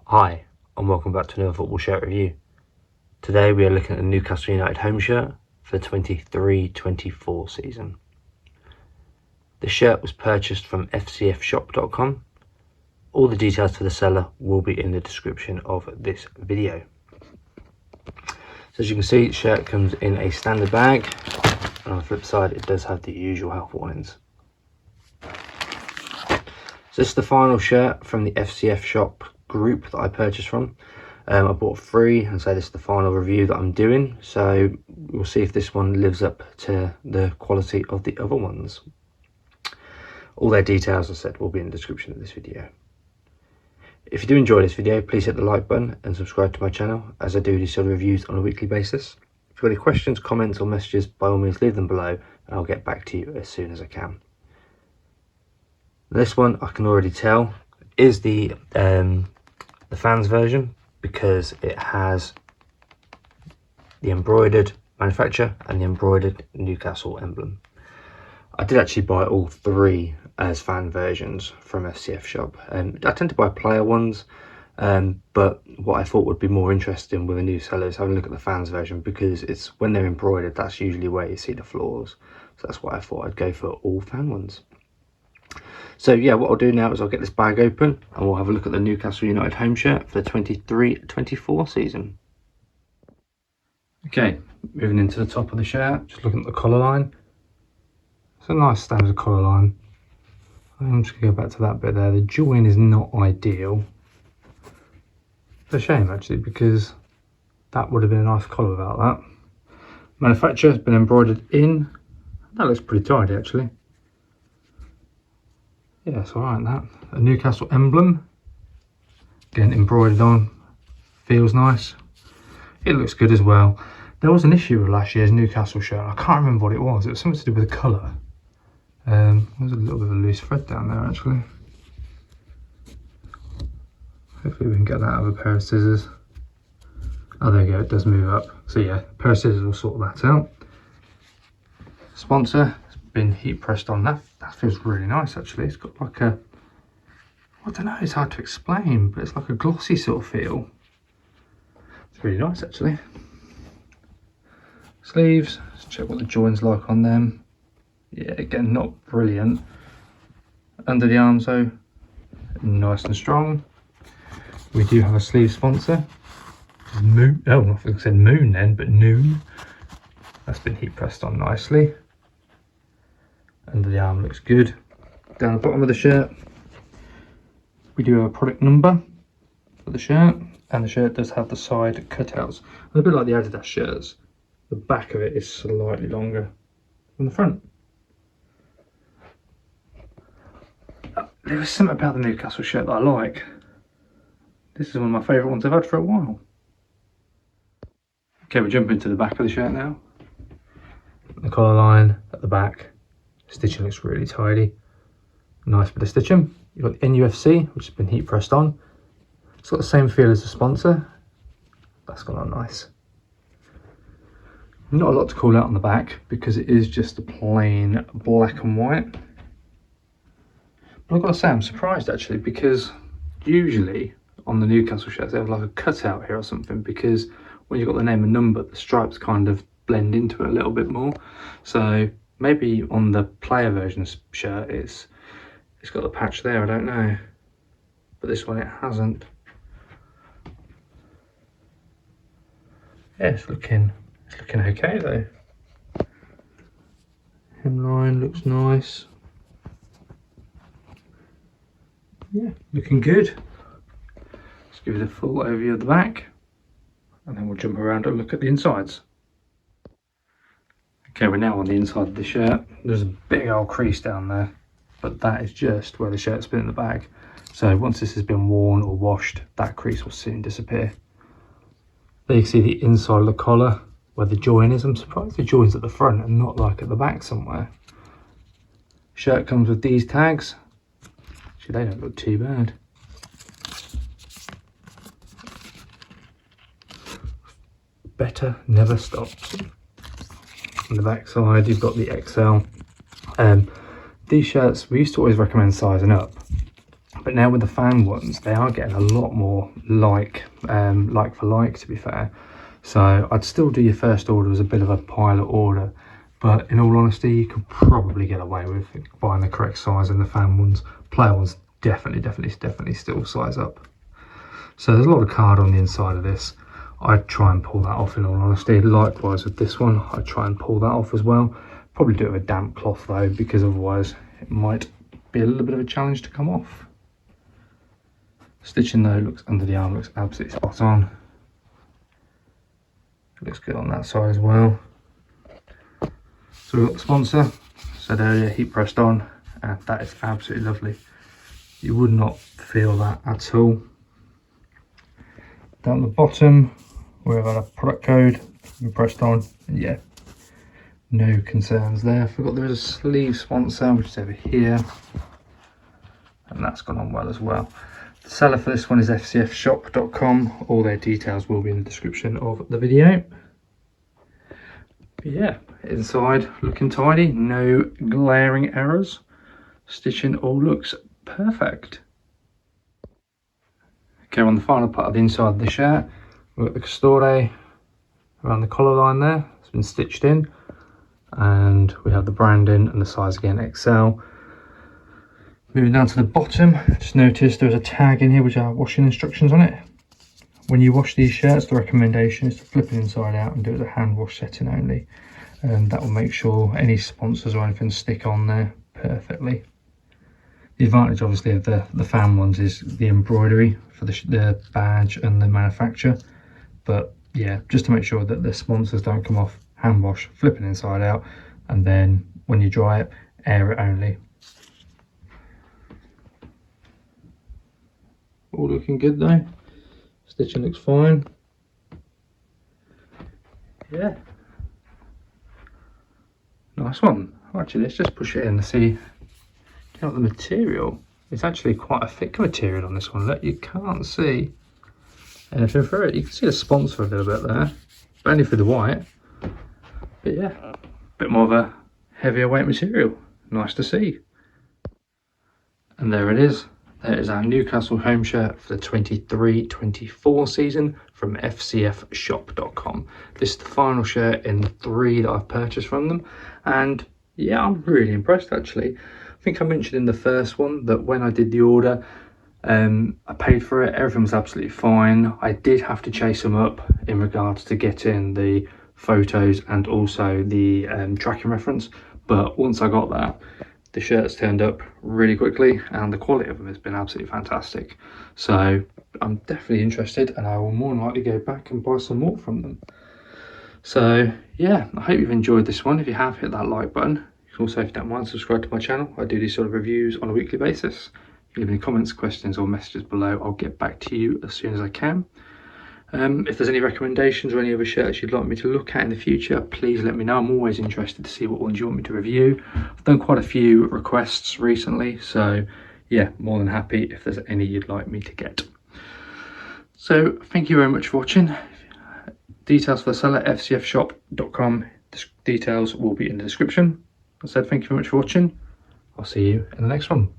Hi, and welcome back to another football shirt review. Today we are looking at the Newcastle United home shirt for the 23-24 season. The shirt was purchased from fcfshop.com. All the details for the seller will be in the description of this video. So as you can see, the shirt comes in a standard bag, and on the flip side it does have the usual health warnings. So this is the final shirt from the FCF shop group that I purchased from. I bought 3, and so this is the final review that I'm doing, so we'll see if this one lives up to the quality of the other ones. All their details, as I said, will be in the description of this video. If you do enjoy this video, please hit the like button and subscribe to my channel, as I do these sort of reviews on a weekly basis. If you've got any questions, comments or messages, by all means leave them below and I'll get back to you as soon as I can. This one, I can already tell, is the fans version, because it has the embroidered manufacturer and the embroidered Newcastle emblem. I did actually buy all 3 as fan versions from FCF shop. I tend to buy player ones, but what I thought would be more interesting with a new seller is having a look at the fans version, because it's when they're embroidered, that's usually where you see the flaws. So that's why I thought I'd go for all fan ones. So yeah, what I'll do now is I'll get this bag open and we'll have a look at the Newcastle United home shirt for the 23-24 season. Okay, moving into the top of the shirt, just looking at the collar line. It's a nice standard collar line. I'm just going to go back to that bit there. The join is not ideal. It's a shame actually, because that would have been a nice collar without that. Manufacturer has been embroidered in. That looks pretty tidy actually. Yeah, it's alright that. A Newcastle emblem. Again, embroidered on. Feels nice. It looks good as well. There was an issue with last year's Newcastle shirt. I can't remember what it was. It was something to do with the colour. There's a little bit of a loose thread down there actually. Hopefully we can get that out of a pair of scissors. Oh, there you go, it does move up. So yeah, a pair of scissors will sort that out. Sponsor has been heat pressed on. That feels really nice actually. It's got like a, I don't know, it's hard to explain, but it's like a glossy sort of feel. It's really nice actually. Sleeves, let's check what the join's like on them. Yeah, again, not brilliant. Under the arms though, nice and strong. We do have a sleeve sponsor. Moon, oh, I think I said Moon then, but Noon. That's been heat pressed on nicely. Under the arm looks good. Down the bottom of the shirt, we do have a product number for the shirt, and the shirt does have the side cutouts. A bit like the Adidas shirts, the back of it is slightly longer than the front. There is something about the Newcastle shirt that I like. This is one of my favourite ones I've had for a while. Okay, we'll jump into the back of the shirt now. The collar line at the back. Stitching looks really tidy. Nice bit of stitching. You've got the NUFC, which has been heat pressed on. It's got the same feel as the sponsor. That's gone on nice. Not a lot to call out on the back, because it is just a plain black and white. But I've got to say, I'm surprised actually, because usually on the Newcastle shirts they have like a cutout here or something, because when you've got the name and number, the stripes kind of blend into it a little bit more. So maybe on the player version shirt it's got the patch there, I don't know. But this one it hasn't. Yeah, it's looking okay though. Hemline looks nice. Yeah, looking good. Let's give it a full overview of the back, and then we'll jump around and look at the insides. Okay, we're now on the inside of the shirt. There's a big old crease down there, but that is just where the shirt's been in the bag. So once this has been worn or washed, that crease will soon disappear. There you can see the inside of the collar, where the join is. I'm surprised the join's at the front and not like at the back somewhere. Shirt comes with these tags. Actually, they don't look too bad. Better never stops. On the back side, you've got the XL. These shirts, we used to always recommend sizing up, But now with the fan ones, they are getting a lot more like for like, to be fair. So I'd still do your first order as a bit of a pilot order, but in all honesty, you could probably get away with buying the correct size in the fan ones. Player ones definitely still size up. So there's a lot of card on the inside of this. I'd try and pull that off in all honesty. Likewise with this one, I'd try and pull that off as well. Probably do it with a damp cloth though, because otherwise it might be a little bit of a challenge to come off. Stitching though looks under the arm, looks absolutely spot on. Looks good on that side as well. So we've got the sponsor, said earlier, heat pressed on, and that is absolutely lovely. You would not feel that at all. Down the bottom, we've got a product code pressed on, and yeah, no concerns there. I forgot there is a sleeve sponsor, which is over here, and that's gone on well as well. The seller for this one is fcfshop.com. All their details will be in the description of the video. But yeah, inside looking tidy, no glaring errors. Stitching all looks perfect. Okay, on the final part of the inside of the shirt, we've got the custode around the collar line there. It's been stitched in, and we have the branding and the size again, XL. Moving down to the bottom, just noticed there's a tag in here which are washing instructions on it. When you wash these shirts, the recommendation is to flip it inside out and do it as a hand wash setting only. That will make sure any sponsors or anything stick on there perfectly. The advantage obviously of the fan ones is the embroidery for the badge and the manufacturer. But yeah, just to make sure that the sponsors don't come off, hand wash, flip it inside out, and then when you dry it, air it only. All looking good though. Stitching looks fine. Yeah. Nice one. Actually, let's just push it in to see out the material. It's actually quite a thick material on this one. Look, you can't see anything through it. You can see the sponsor a little bit there, but only through the white. But yeah, a bit more of a heavier weight material. Nice to see. And there it is. There is our Newcastle home shirt for the 23-24 season from fcfshop.com. This is the final shirt in the 3 that I've purchased from them, and yeah, I'm really impressed actually. I think I mentioned in the first one that when I did the order, I paid for it, everything was absolutely fine. I did have to chase them up in regards to getting the photos and also the tracking reference, but once I got that, the shirts turned up really quickly and the quality of them has been absolutely fantastic. So I'm definitely interested, and I will more than likely go back and buy some more from them. So yeah, I hope you've enjoyed this one. If you have, hit that like button. You can also, if you don't mind, subscribe to my channel. I do these sort of reviews on a weekly basis. If you leave any comments, questions or messages below, I'll get back to you as soon as I can. If there's any recommendations or any other shirts you'd like me to look at in the future, please let me know. I'm always interested to see what ones you want me to review. I've done quite a few requests recently, so yeah, more than happy if there's any you'd like me to get. So thank you very much for watching. Details for the seller, fcfshop.com. Details will be in the description. I said thank you very much for watching. I'll see you in the next one.